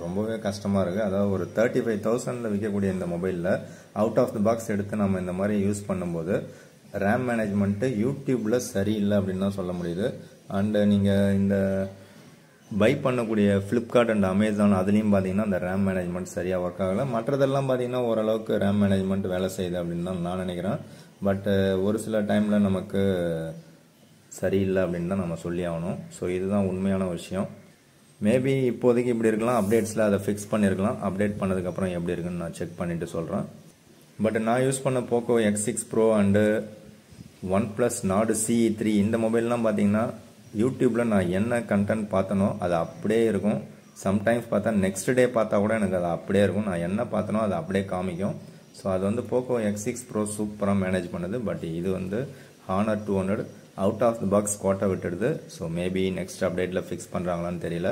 ரொம்பவே கஷ்டமாக இருக்குது. அதாவது ஒரு 35,000 விற்கக்கூடிய இந்த மொபைலில் அவுட் ஆஃப் தி பாக்ஸ் எடுத்து நம்ம இந்த மாதிரி யூஸ் பண்ணும்போது ரேம் மேனேஜ்மெண்ட்டு யூடியூப்பில் சரியில்லை அப்படின்னு தான் சொல்ல முடியுது. அண்டு நீங்கள் இந்த பை பண்ணக்கூடிய ஃப்ளிப்கார்ட் அண்ட் அமேசான் அதுலேயும் பார்த்தீங்கன்னா அந்த ரேம் மேனேஜ்மெண்ட் சரியாக ஒர்க் ஆகலை. மற்றதெல்லாம் பார்த்தீங்கன்னா ஓரளவுக்கு ரேம் மேனேஜ்மெண்ட் வேலை செய்யுது அப்படின்னு தான் நான் நினைக்கிறேன். பட் ஒரு சில டைமில் நமக்கு சரியில்லை அப்படின்னு தான் நம்ம சொல்லி ஆகணும். ஸோ இதுதான் உண்மையான விஷயம். மேபி இப்போதைக்கு இப்படி இருக்கலாம், அப்டேட்ஸில் அதை ஃபிக்ஸ் பண்ணியிருக்கலாம். அப்டேட் பண்ணதுக்கப்புறம் எப்படி இருக்குன்னு நான் செக் பண்ணிவிட்டு சொல்கிறேன். பட் நான் யூஸ் பண்ண Poco X6 Pro and OnePlus Nord CE3 இந்த மொபைல்லாம் பார்த்தீங்கன்னா யூடியூப்பில் நான் என்ன கண்டென்ட் பார்த்தனோ அது அப்படியே இருக்கும். சம்டைம்ஸ் பார்த்தா நெக்ஸ்ட் டே பார்த்தா கூட எனக்கு அது அப்படியே இருக்கும். நான் என்ன பார்த்தனோ அது அப்படியே காமிக்கும். ஸோ அது வந்து போக்கோ X6 Pro சூப்பராக மேனேஜ் பண்ணுது. பட் இது வந்து Honor 200 out of the box கோட்டை விட்டுடுது. ஸோ மேபி நெக்ஸ்ட் அப்டேட்டில் ஃபிக்ஸ் பண்ணுறாங்களான்னு தெரியல.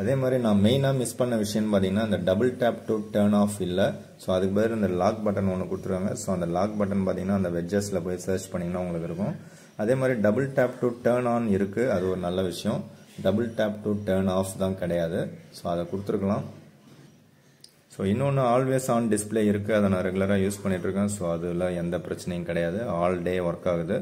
அதே மாதிரி நான் மெயினாக மிஸ் பண்ண விஷயம்னு பார்த்தீங்கன்னா அந்த double tape to turn of இல்லை. ஸோ அதுக்கு பதில் இந்த லாக் பட்டன் ஒன்று கொடுத்துருக்காங்க. ஸோ அந்த லாக் பட்டன் பார்த்தீங்கன்னா அந்த வெட்ஜஸில் போய் சர்ச் பண்ணிங்கன்னா உங்களுக்கு இருக்கும். அதே மாதிரி double tape to turn on இருக்குது, அது ஒரு நல்ல விஷயம். Double tape to turn of தான் கிடையாது. ஸோ அதை கொடுத்துருக்கலாம். ஸோ இன்னொன்று ஆல்வேஸ் ஆன் டிஸ்பிளே இருக்குது, அதை நான் ரெகுலராக யூஸ் பண்ணிகிட்ருக்கேன். ஸோ அதில் எந்த பிரச்சனையும் கிடையாது, ஆல் டே ஒர்க் ஆகுது.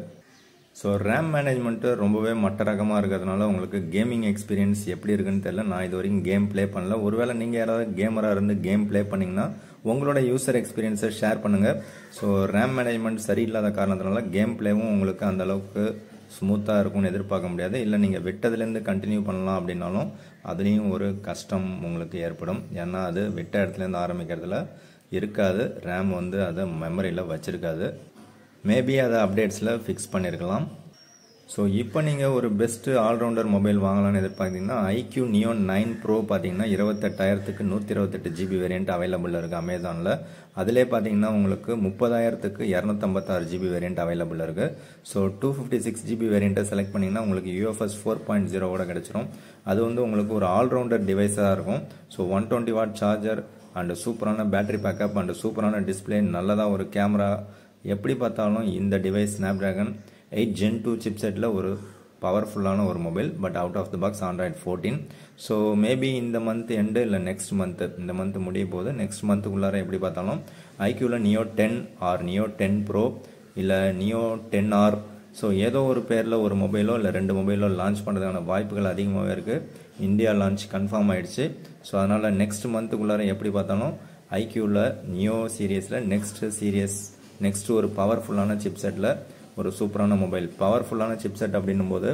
ஸோ ரேம் மேனேஜ்மெண்ட்டு ரொம்பவே மட்ட ரகமாக இருக்கிறதுனால உங்களுக்கு கேமிங் எக்ஸ்பீரியன்ஸ் எப்படி இருக்குன்னு தெரியல. நான் இது வரைக்கும் கேம் ப்ளே பண்ணல. ஒருவேளை நீங்கள் யாராவது கேமராக இருந்து கேம் ப்ளே பண்ணிங்கன்னா உங்களோட யூசர் எக்ஸ்பீரியன்ஸை ஷேர் பண்ணுங்கள். ஸோ ரேம் மேனேஜ்மெண்ட் சரியில்லாத காரணத்தினால கேம் ப்ளேவும் உங்களுக்கு அந்தளவுக்கு ஸ்மூத்தாக இருக்கும்னு எதிர்பார்க்க முடியாது. இல்லை நீங்கள் விட்டதுலேருந்து கண்டினியூ பண்ணலாம் அப்படின்னாலும் அதுலேயும் ஒரு கஷ்டம் உங்களுக்கு ஏற்படும். ஏன்னா அது விட்ட இடத்துலேருந்து ஆரம்பிக்கிறதுல இருக்காது, ரேம் வந்து அதை மெமரியில் வச்சுருக்காது. மேபி அதை அப்டேட்ஸில் ஃபிக்ஸ் பண்ணியிருக்கலாம். ஸோ இப்போ நீங்கள் ஒரு பெஸ்ட்டு ஆல்ரவுண்டர் மொபைல் வாங்கலாம்னு எதிர்பார்த்தீங்கன்னா IQ Neo 9 Pro பார்த்தீங்கன்னா 28,000க்கு 128 GB வேரியண்ட் அவைலபிள் இருக்குது அமேசானில். அதிலே பார்த்தீங்கன்னா உங்களுக்கு 30,000க்கு 256 GB வேரியண்ட் அவைலபிள் இருக்குது. ஸோ 256 GB வேரியண்ட்டை செலக்ட் பண்ணிங்கன்னா உங்களுக்கு UFS 4.0 கிடச்சிரும். அது வந்து உங்களுக்கு ஒரு ஆல்ரவுண்டர் டிவைஸாக இருக்கும். ஸோ 120 வாட் சார்ஜர் அண்டு சூப்பரான பேட்டரி பேக்கப் அண்டு சூப்பரான டிஸ்பிளே, நல்லதாக ஒரு கேமரா. எப்படி பார்த்தாலும் இந்த டிவைஸ் ஸ்னாப்டிராகன் 8 Gen 2 சிப்செட்டில் ஒரு பவர்ஃபுல்லான ஒரு mobile. But out of the box Android 14. So maybe இந்த மந்த் எண்டு இல்லை நெக்ஸ்ட் மந்த்து, இந்த மந்த் முடிய போது நெக்ஸ்ட் மந்த்துக்குள்ளார எப்படி பார்த்தாலும் IQவில் Neo 10 ஆர் Neo 10 Pro இல்லை Neo 10R, ஸோ ஏதோ ஒரு பேரில் ஒரு மொபைலோ இல்லை 2 மொபைலோ லான்ச் பண்ணுறதுக்கான வாய்ப்புகள் அதிகமாகவே இருக்குது. இந்தியா லான்ச் கன்ஃபார்ம் ஆகிடுச்சு. ஸோ அதனால் நெக்ஸ்ட் மந்த்துக்குள்ளார எப்படி பார்த்தாலும் IQவில் Neo சீரியஸில் நெக்ஸ்ட் ஒரு பவர்ஃபுல்லான சிப்செட்டில் ஒரு சூப்பரான மொபைல். பவர்ஃபுல்லான சிப்செட் அப்படின்னும் போது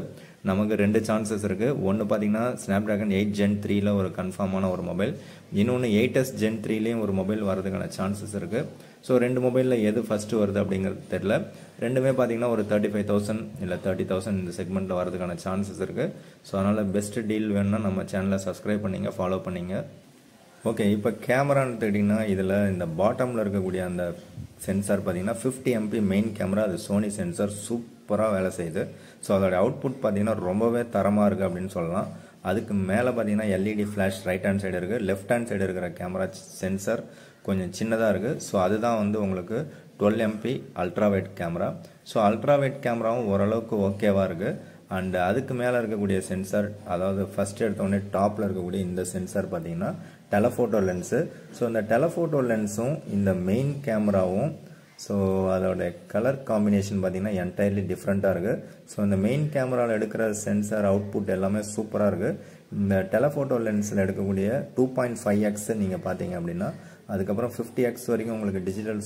நமக்கு 2 சான்சஸ் இருக்குது. ஒன்று பார்த்தீங்கன்னா ஸ்னாப்டிராகன் 8 Gen 3ல் ஒரு கன்ஃபார்மான ஒரு மொபைல், இன்னொன்று 8S Gen 3லேயும் ஒரு மொபைல் வரதுக்கான சான்சஸ் இருக்குது. ஸோ 2 மொபைலில் எது ஃபஸ்ட்டு வருது அப்படிங்கிறது தெரியல. ரெண்டுமே பார்த்தீங்கன்னா ஒரு 35,000 இல்லை 30,000 இந்த செக்மெண்ட்டில் வரதுக்கான சான்சஸ் இருக்குது. ஸோ அதனால் பெஸ்ட்டு டீல் வேணும்னா நம்ம சேனலை சப்ஸ்கிரைப் பண்ணிங்க, ஃபாலோ பண்ணிங்க. ஓகே, இப்போ கேமரான்னு எடுத்துக்கிட்டிங்கன்னா இதில் இந்த பாட்டமில் இருக்கக்கூடிய அந்த சென்சார் பார்த்தீங்கன்னா 50 MP மெயின் கேமரா, அது சோனி சென்சார் சூப்பராக வேலை செய்யுது. ஸோ அதோட அவுட்புட் பார்த்தீங்கன்னா ரொம்பவே தரமாக இருக்குது அப்படின்னு சொல்லலாம். அதுக்கு மேலே பார்த்தீங்கன்னா LED flash right hand side இருக்குது. லெஃப்ட் ஹேண்ட் சைடு இருக்கிற கேமரா சென்சார் கொஞ்சம் சின்னதாக இருக்குது. ஸோ அதுதான் வந்து உங்களுக்கு 12 MP ultrawide camera. So ultrawide கேமராவும் ஓரளவுக்கு ஓகேவாக இருக்குது. அண்ட் அதுக்கு மேலே இருக்கக்கூடிய சென்சார், அதாவது ஃபஸ்ட் எடுத்தோடனே டாப்பில் இருக்கக்கூடிய இந்த சென்சார் பார்த்தீங்கன்னா டெலஃபோட்டோ லென்ஸு. ஸோ இந்த டெலஃபோட்டோ லென்ஸும் இந்த மெயின் கேமராவும் ஸோ அதோட கலர் காம்பினேஷன் பார்த்தீங்கன்னா என்டையர்லி டிஃப்ரெண்ட்டாக இருக்குது. ஸோ இந்த மெயின் கேமராவில் எடுக்கிற சென்சார் அவுட்புட் எல்லாமே சூப்பராக இருக்குது. இந்த டெலஃபோட்டோ லென்ஸில் எடுக்கக்கூடிய 2.5x நீங்கள் பார்த்தீங்க அப்படின்னா அதுக்கப்புறம் 50x வரைக்கும் உங்களுக்கு டிஜிட்டல்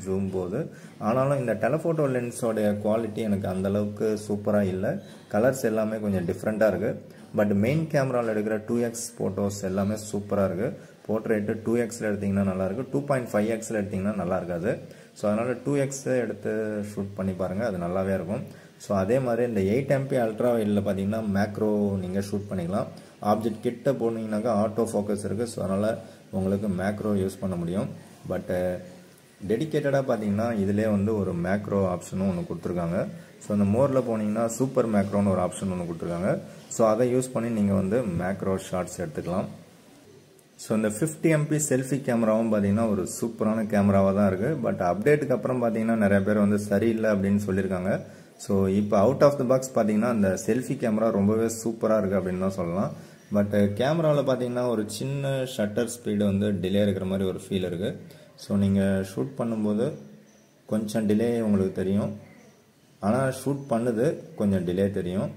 ஜூம் போகுது. ஆனாலும் இந்த டெலஃபோட்டோ லென்ஸோடைய குவாலிட்டி எனக்கு அந்தளவுக்கு சூப்பராக இல்லை. கலர்ஸ் எல்லாமே கொஞ்சம் டிஃப்ரெண்ட்டாக இருக்குது. பட் மெயின் கேமராவில் எடுக்கிற 2x ஃபோட்டோஸ் எல்லாமே சூப்பராக இருக்குது. போர்ட்ரேட்டு 2xல எடுத்திங்கன்னா நல்லாயிருக்கு, 2.5xல எடுத்திங்கன்னா நல்லா இருக்காது. ஸோ அதனால் 2x எடுத்து ஷூட் பண்ணி பாருங்கள், அது நல்லாவே இருக்கும். ஸோ அதே மாதிரி இந்த 8MP அல்ட்ரா வைடில் பார்த்தீங்கன்னா மேக்ரோ நீங்கள் ஷூட் பண்ணிக்கலாம். ஆப்ஜெக்ட் கிட்ட போனீங்கன்னாக்கா ஆட்டோ ஃபோக்கஸ் இருக்குது. ஸோ அதனால் உங்களுக்கு மேக்ரோ யூஸ் பண்ண முடியும். பட் டெடிக்கேட்டடாக பார்த்தீங்கன்னா இதிலே வந்து ஒரு மேக்ரோ ஆப்ஷனும் ஒன்று கொடுத்துருக்காங்க. ஸோ அந்த மோரில் போனீங்கன்னா சூப்பர் மேக்ரோன்னு ஒரு ஆப்ஷன் ஒன்று கொடுத்துருக்காங்க. ஸோ அதை யூஸ் பண்ணி நீங்கள் வந்து மேக்ரோ ஷாட்ஸ் எடுத்துக்கலாம். ஸோ இந்த 50MP செல்ஃபி கேமராவும் பார்த்தீங்கன்னா ஒரு சூப்பரான கேமராவாக தான் இருக்குது. பட் அப்டேட்டுக்கு அப்புறம் பார்த்தீங்கன்னா நிறைய பேர் வந்து சரியில்லை அப்படின்னு சொல்லியிருக்காங்க. ஸோ இப்போ அவுட் ஆஃப் த பாக்ஸ் பார்த்தீங்கன்னா அந்த செல்ஃபி கேமரா ரொம்பவே சூப்பராக இருக்குது அப்படின்னு தான் சொல்லலாம். பட் கேமராவில் பார்த்தீங்கன்னா ஒரு சின்ன ஷட்டர் ஸ்பீடு வந்து டிலே இருக்கிற மாதிரி ஒரு ஃபீல் இருக்குது. ஸோ நீங்கள் ஷூட் பண்ணும்போது கொஞ்சம் டிலே உங்களுக்கு தெரியும், ஆனால் ஷூட் பண்ணுது கொஞ்சம் டிலே தெரியும்.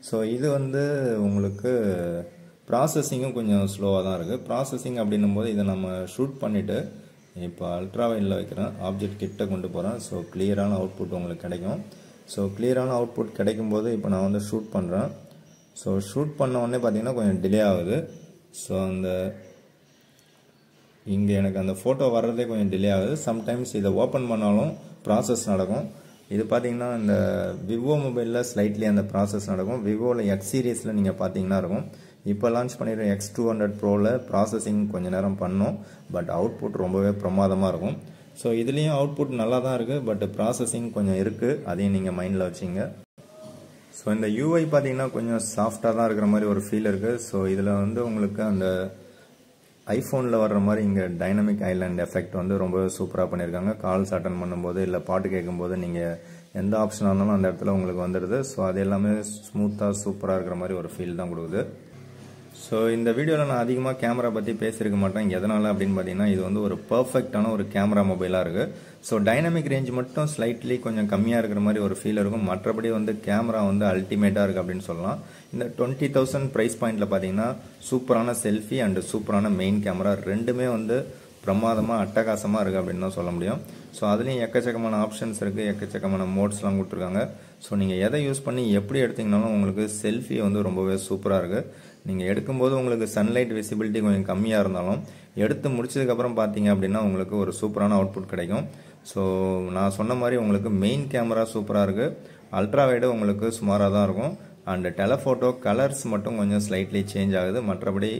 ஸோ இது வந்து உங்களுக்கு ப்ராசஸிங்கும் கொஞ்சம் ஸ்லோவாக தான் இருக்குது. ப்ராசஸிங் அப்படின்னும் போது இதை நம்ம ஷூட் பண்ணிவிட்டு இப்போ அல்ட்ரா வைடில் வைக்கிறேன், ஆப்ஜெக்ட் கிட்ட கொண்டு போகிறேன். ஸோ கிளியரான அவுட்புட் உங்களுக்கு கிடைக்கும். ஸோ கிளியரான அவுட்புட் கிடைக்கும்போது இப்போ நான் வந்து ஷூட் பண்ணுறேன். ஸோ ஷூட் பண்ண உடனே பார்த்தீங்கன்னா கொஞ்சம் டிலே ஆகுது. ஸோ அந்த இங்கே எனக்கு அந்த ஃபோட்டோ வர்றதே கொஞ்சம் டிலே ஆகுது. சம்டைம்ஸ் இதை ஓப்பன் பண்ணாலும் ப்ராசஸ் நடக்கும். இது பார்த்தீங்கன்னா இந்த விவோ மொபைலில் ஸ்லைட்லி அந்த ப்ராசஸ் நடக்கும். விவோவில் எக்ஸ் சீரீஸில் நீங்கள் பார்த்தீங்கன்னா இருக்கும். இப்போ லான்ச் பண்ணிடுற X200 ப்ரோவில் ப்ராசஸிங் கொஞ்சம் நேரம் பண்ணோம். பட் அவுட்புட் ரொம்பவே பிரமாதமாக இருக்கும். ஸோ இதுலேயும் அவுட்புட் நல்லா தான் இருக்குது. பட் ப்ராசஸிங் கொஞ்சம் இருக்குது, அதையும் நீங்கள் மைண்டில் வச்சிங்க. ஸோ இந்த UI பார்த்தீங்கன்னா கொஞ்சம் சாஃப்டாக தான் இருக்கிற மாதிரி ஒரு ஃபீல் இருக்குது. ஸோ இதில் வந்து உங்களுக்கு அந்த ஐஃபோனில் வர்ற மாதிரி இங்கே டைனமிக் ஐலாண்ட் எஃபெக்ட் வந்து ரொம்ப சூப்பராக பண்ணியிருக்காங்க. கால்ஸ் அட்டன் பண்ணும்போது இல்லை பாட்டு கேட்கும்போது நீங்கள் எந்த ஆப்ஷனாக இருந்தாலும் அந்த இடத்துல உங்களுக்கு வந்துடுது. ஸோ அது எல்லாமே ஸ்மூத்தாக சூப்பராக இருக்கிற மாதிரி ஒரு ஃபீல் தான் கொடுக்குது. ஸோ இந்த வீடியோவில் நான் அதிகமாக கேமரா பற்றி பேசியிருக்க மாட்டேன். எதனால் அப்படின்னு பார்த்தீங்கன்னா இது வந்து ஒரு பர்ஃபெக்டான ஒரு கேமரா மொபைலாக இருக்குது. ஸோ டைனமிக் ரேஞ்ச் மட்டும் ஸ்லைட்லி கொஞ்சம் கம்மியாக இருக்கிற மாதிரி ஒரு ஃபீல் இருக்கும். மற்றபடி வந்து கேமரா வந்து அல்டிமேட்டாக இருக்குது அப்படின்னு சொல்லலாம். இந்த 20,000 ப்ரைஸ் பாயிண்டில் பார்த்தீங்கன்னா சூப்பரான செல்ஃபி அண்டு சூப்பரான மெயின் கேமரா ரெண்டுமே வந்து பிரமாதமாக அட்டகாசமாக இருக்குது அப்படின்னு தான் சொல்ல முடியும். ஸோ அதுலேயும் எக்கச்சக்கமான ஆப்ஷன்ஸ் இருக்குது, எக்கச்சக்கமான மோட்ஸ்லாம் கொடுத்துருக்காங்க. ஸோ நீங்கள் எதை யூஸ் பண்ணி எப்படி எடுத்தீங்கனாலும் உங்களுக்கு செல்ஃபி வந்து ரொம்பவே சூப்பராக இருக்குது. நீங்கள் எடுக்கும்போது உங்களுக்கு சன்லைட் விசிபிலிட்டி கொஞ்சம் கம்மியாக இருந்தாலும் எடுத்து முடிச்சதுக்கப்புறம் பார்த்தீங்க அப்படின்னா உங்களுக்கு ஒரு சூப்பரான அவுட்புட் கிடைக்கும். ஸோ நான் சொன்ன மாதிரி உங்களுக்கு மெயின் கேமரா சூப்பராக இருக்குது. அல்ட்ரா வைடு உங்களுக்கு சுமாராக தான் இருக்கும். அண்ட் டெலஃபோட்டோ கலர்ஸ் மட்டும் கொஞ்சம் ஸ்லைட்லி சேஞ்ச் ஆகுது. மற்றபடி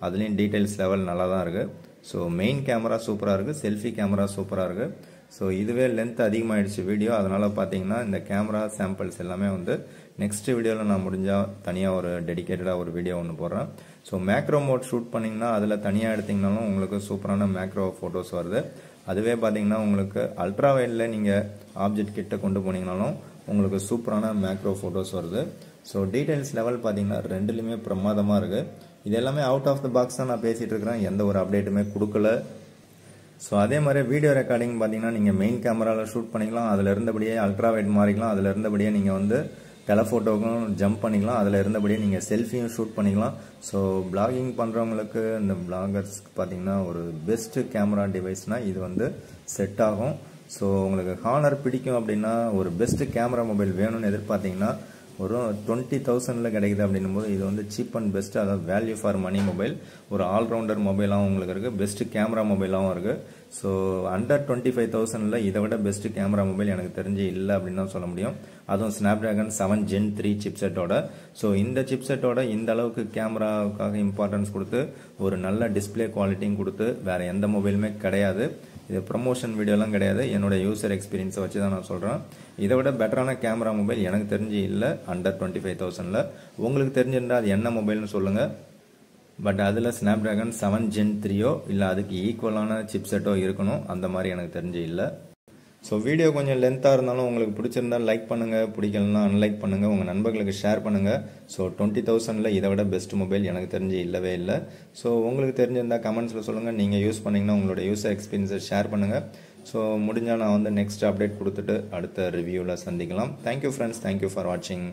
அதுலேயும் டீட்டெயில்ஸ் லெவல் நல்லா தான் இருக்குது. ஸோ மெயின் கேமரா சூப்பராக இருக்குது, செல்ஃபி கேமரா சூப்பராக இருக்குது. ஸோ இதுவே லென்த் அதிகமாகிடுச்சு வீடியோ, அதனால் பார்த்தீங்கன்னா இந்த கேமரா சாம்பிள்ஸ் எல்லாமே வந்து நெக்ஸ்ட் வீடியோவில் நான் முடிஞ்சால் தனியாக ஒரு டெடிக்கேட்டடாக ஒரு வீடியோ ஒன்று போடுறேன். ஸோ மேக்ரோ மோட் ஷூட் பண்ணிங்கன்னா அதில் தனியாக எடுத்திங்கனாலும் உங்களுக்கு சூப்பரான மேக்ரோ ஃபோட்டோஸ் வருது. அதுவே பார்த்தீங்கன்னா உங்களுக்கு அல்ட்ரா வைடில் நீங்கள் ஆப்ஜெக்ட் கிட்ட கொண்டு போனீங்கனாலும் உங்களுக்கு சூப்பரான மேக்ரோ ஃபோட்டோஸ் வருது. ஸோ டீட்டெயில்ஸ் லெவல் பார்த்தீங்கன்னா ரெண்டுலேயுமே பிரமாதமாக இருக்குது. இது எல்லாமே அவுட் ஆஃப் த பாக்ஸ் தான் நான் பேசிகிட்டு இருக்கிறேன், எந்த ஒரு அப்டேட்டுமே கொடுக்கல. ஸோ அதே மாதிரி வீடியோ ரெக்கார்டிங் பார்த்தீங்கன்னா நீங்கள் மெயின் கேமராவில் ஷூட் பண்ணிக்கலாம், அதில் இருந்தபடியே அல்ட்ரா வைட் மாறிக்கலாம், அதில் இருந்தபடியே நீங்கள் வந்து டெலஃபோட்டோக்கும் ஜம்ப் பண்ணிக்கலாம், அதில் இருந்தபடியே நீங்கள் செல்ஃபியும் ஷூட் பண்ணிக்கலாம். ஸோ பிளாகிங் பண்ணுறவங்களுக்கு இந்த பிளாகர்ஸ்க்கு பார்த்தீங்கன்னா ஒரு பெஸ்ட்டு கேமரா டிவைஸ்னால் இது வந்து செட் ஆகும். ஸோ உங்களுக்கு ஹானர் பிடிக்கும் அப்படின்னா ஒரு பெஸ்ட்டு கேமரா மொபைல் வேணும்னு எதிர்பார்த்தீங்கன்னா ஒரு 20,000 கிடைக்குது அப்படின்னும் போது இது வந்து சீப் அண்ட் பெஸ்ட்டு, அதாவது வேல்யூ ஃபார் மணி மொபைல். ஒரு ஆல்ரவுண்டர் மொபைலாகவும் உங்களுக்கு இருக்குது, பெஸ்ட்டு கேமரா மொபைலாகவும் இருக்குது. ஸோ அண்டர் 25,000 இதை விட பெஸ்ட்டு கேமரா மொபைல் எனக்கு தெரிஞ்சு இல்லை அப்படின்னு தான் சொல்ல முடியும். அதுவும் ஸ்னாப்டிராகன் 7 Gen 3 சிப்செட்டோட. ஸோ இந்த சிப்செட்டோட இந்த அளவுக்கு கேமராவுக்காக இம்பார்ட்டன்ஸ் கொடுத்து ஒரு நல்ல டிஸ்பிளே குவாலிட்டியும் கொடுத்து வேறு எந்த மொபைலுமே கிடையாது. இது ப்ரமோஷன் வீடியோலாம் கிடையாது, என்னோட யூசர் எக்ஸ்பீரியன்ஸை வச்சு தான் நான் சொல்கிறேன். இதை விட பெட்டரான கேமரா மொபைல் எனக்கு தெரிஞ்சு இல்லை அண்டர் 25,000. உங்களுக்கு தெரிஞ்சிருந்தால் அது என்ன மொபைல்னு சொல்லுங்கள். பட் அதில் ஸ்னாப்டிராகன் 7 Gen 3 இல்லை அதுக்கு ஈக்குவலான சிப்செட்டோ இருக்கணும், அந்த மாதிரி எனக்கு தெரிஞ்சு இல்லை. ஸோ வீடியோ கொஞ்சம் லென்த்தாக இருந்தாலும் உங்களுக்கு பிடிச்சிருந்தால் லைக் பண்ணுங்கள், பிடிக்கலன்னா அன்லைக் பண்ணுங்கள், உங்கள் நண்பர்களுக்கு ஷேர் பண்ணுங்கள். ஸோ 20,000 இதை விட பெஸ்ட் மொபைல் எனக்கு தெரிஞ்சு இல்லவே இல்லை. ஸோ உங்களுக்கு தெரிஞ்சிருந்தால் கமெண்ட்ஸில் சொல்லுங்கள், நீங்கள் யூஸ் பண்ணிங்கன்னா உங்களோட யூஸர் எக்ஸ்பீரியன்ஸை ஷேர் பண்ணுங்கள். ஸோ முடிஞ்சால் நான் வந்து நெக்ஸ்ட் அப்டேட் கொடுத்துட்டு அடுத்த ரிவ்யூவில் சந்திக்கலாம். தேங்க்யூ ஃப்ரெண்ட்ஸ், தேங்க்யூ ஃபார் வாட்சிங்.